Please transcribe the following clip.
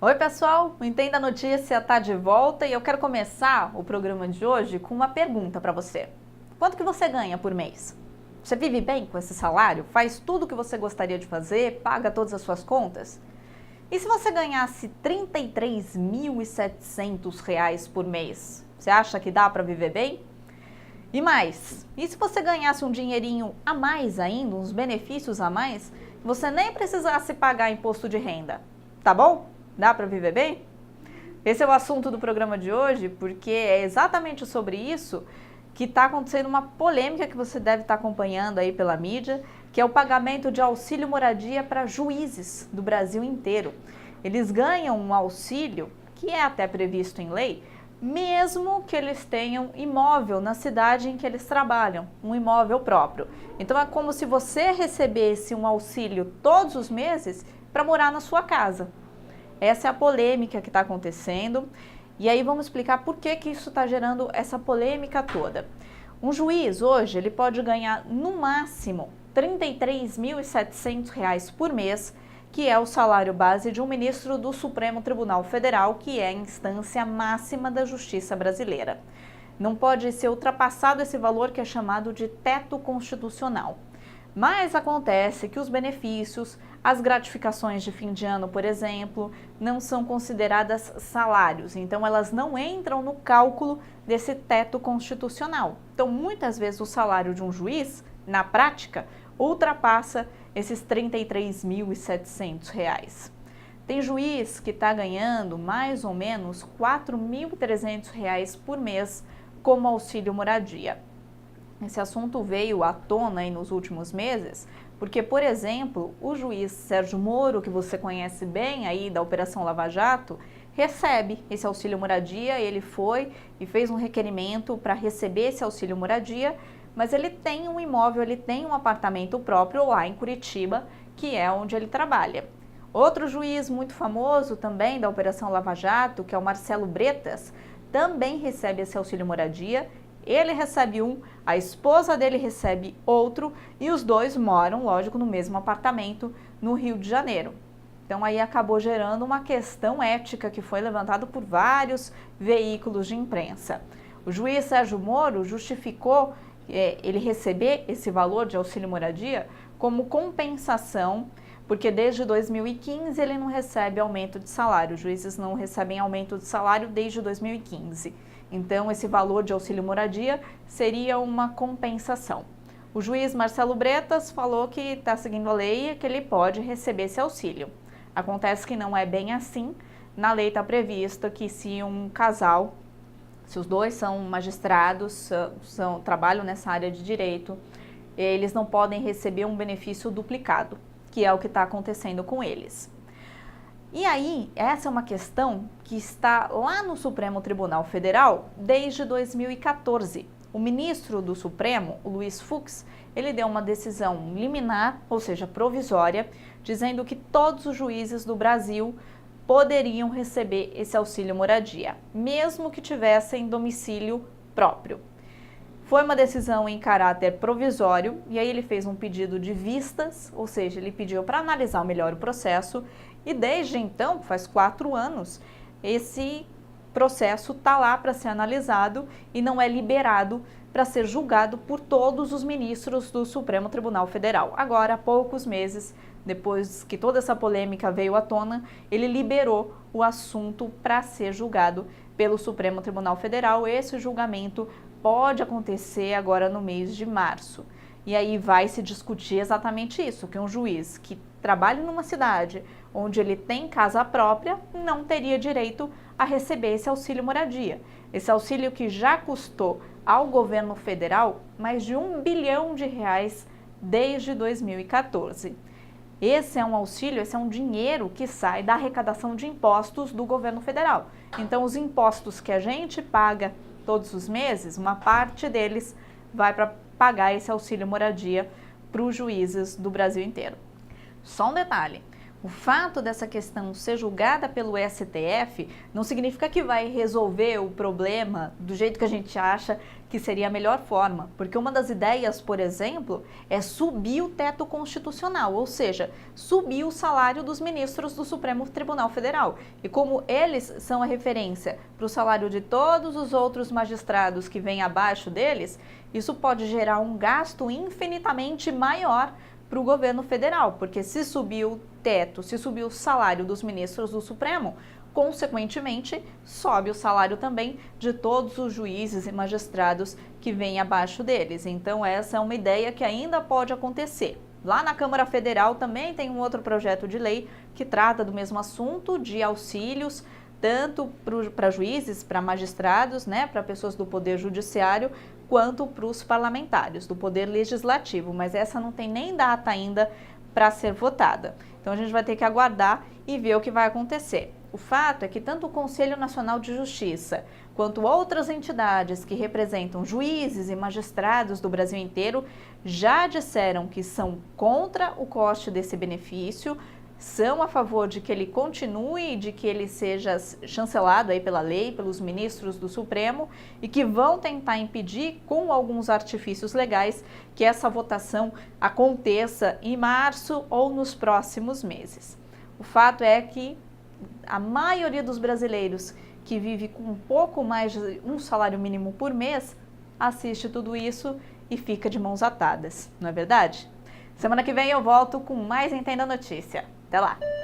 Oi pessoal, o Entenda a Notícia está de volta e eu quero começar o programa de hoje com uma pergunta para você. Quanto que você ganha por mês? Você vive bem com esse salário? Faz tudo o que você gostaria de fazer? Paga todas as suas contas? E se você ganhasse R$ 33.700 por mês? Você acha que dá para viver bem? E mais, e se você ganhasse um dinheirinho a mais ainda, uns benefícios a mais, que você nem precisasse pagar imposto de renda? Tá bom? Dá para viver bem? Esse é o assunto do programa de hoje, porque é exatamente sobre isso que está acontecendo uma polêmica que você deve estar acompanhando aí pela mídia, que é o pagamento de auxílio moradia para juízes do Brasil inteiro. Eles ganham um auxílio, que é até previsto em lei, mesmo que eles tenham imóvel na cidade em que eles trabalham, um imóvel próprio. Então é como se você recebesse um auxílio todos os meses para morar na sua casa. Essa é a polêmica que está acontecendo e aí vamos explicar por que isso está gerando essa polêmica toda. Um juiz hoje ele pode ganhar no máximo R$ 33.700 por mês, que é o salário base de um ministro do Supremo Tribunal Federal, que é a instância máxima da justiça brasileira. Não pode ser ultrapassado esse valor que é chamado de teto constitucional. Mas acontece que os benefícios, as gratificações de fim de ano, por exemplo, não são consideradas salários, então elas não entram no cálculo desse teto constitucional. Então, muitas vezes o salário de um juiz, na prática, ultrapassa esses R$ 33.700. Tem juiz que está ganhando mais ou menos R$ 4.300 por mês como auxílio moradia. Esse assunto veio à tona aí nos últimos meses, porque, por exemplo, o juiz Sérgio Moro, que você conhece bem aí da Operação Lava Jato, recebe esse auxílio moradia. Ele foi e fez um requerimento para receber esse auxílio moradia, mas ele tem um imóvel, ele tem um apartamento próprio lá em Curitiba, que é onde ele trabalha. Outro juiz muito famoso também da Operação Lava Jato, que é o Marcelo Bretas, também recebe esse auxílio moradia. Ele recebe um, a esposa dele recebe outro e os dois moram, lógico, no mesmo apartamento no Rio de Janeiro. Então aí acabou gerando uma questão ética que foi levantada por vários veículos de imprensa. O juiz Sérgio Moro justificou ele receber esse valor de auxílio moradia como compensação, porque desde 2015 ele não recebe aumento de salário. Os juízes não recebem aumento de salário desde 2015. Então, esse valor de auxílio moradia seria uma compensação. O juiz Marcelo Bretas falou que está seguindo a lei e que ele pode receber esse auxílio. Acontece que não é bem assim. Na lei está previsto que se um casal, se os dois são magistrados, trabalham nessa área de direito, eles não podem receber um benefício duplicado, que é o que está acontecendo com eles. E aí, essa é uma questão que está lá no Supremo Tribunal Federal desde 2014. O ministro do Supremo, o Luiz Fux, ele deu uma decisão liminar, ou seja, provisória, dizendo que todos os juízes do Brasil poderiam receber esse auxílio moradia, mesmo que tivessem domicílio próprio. Foi uma decisão em caráter provisório e aí ele fez um pedido de vistas, ou seja, ele pediu para analisar melhor o processo e desde então, faz 4 anos, esse processo está lá para ser analisado e não é liberado para ser julgado por todos os ministros do Supremo Tribunal Federal. Agora, há poucos meses, depois que toda essa polêmica veio à tona, ele liberou o assunto para ser julgado pelo Supremo Tribunal Federal. Esse julgamento pode acontecer agora no mês de março. E aí vai se discutir exatamente isso, que um juiz que trabalha numa cidade onde ele tem casa própria não teria direito a receber esse auxílio moradia. Esse auxílio que já custou ao governo federal mais de R$ 1 bilhão desde 2014. Esse é um auxílio, esse é um dinheiro que sai da arrecadação de impostos do governo federal. Então, os impostos que a gente paga todos os meses, uma parte deles vai para pagar esse auxílio moradia para os juízes do Brasil inteiro. Só um detalhe, O fato dessa questão ser julgada pelo STF não significa que vai resolver o problema do jeito que a gente acha que seria a melhor forma, porque uma das ideias, por exemplo, é subir o teto constitucional, ou seja, subir o salário dos ministros do Supremo Tribunal Federal. E como eles são a referência para o salário de todos os outros magistrados que vêm abaixo deles, isso pode gerar um gasto infinitamente maior para o governo federal, porque se subir o teto, se subir o salário dos ministros do Supremo, consequentemente, sobe o salário também de todos os juízes e magistrados que vêm abaixo deles. Então, essa é uma ideia que ainda pode acontecer. Lá na Câmara Federal também tem um outro projeto de lei que trata do mesmo assunto, de auxílios, tanto para juízes, para magistrados, né, para pessoas do Poder Judiciário, quanto para os parlamentares do Poder Legislativo, mas essa não tem nem data ainda para ser votada. Então a gente vai ter que aguardar e ver o que vai acontecer. O fato é que tanto o Conselho Nacional de Justiça quanto outras entidades que representam juízes e magistrados do Brasil inteiro já disseram que são contra o corte desse benefício, são a favor de que ele continue, de que ele seja chancelado aí pela lei, pelos ministros do Supremo, e que vão tentar impedir, com alguns artifícios legais, que essa votação aconteça em março ou nos próximos meses. O fato é que a maioria dos brasileiros que vive com um pouco mais de um salário mínimo por mês assiste tudo isso e fica de mãos atadas, não é verdade? Semana que vem eu volto com mais Entenda a Notícia. Até lá!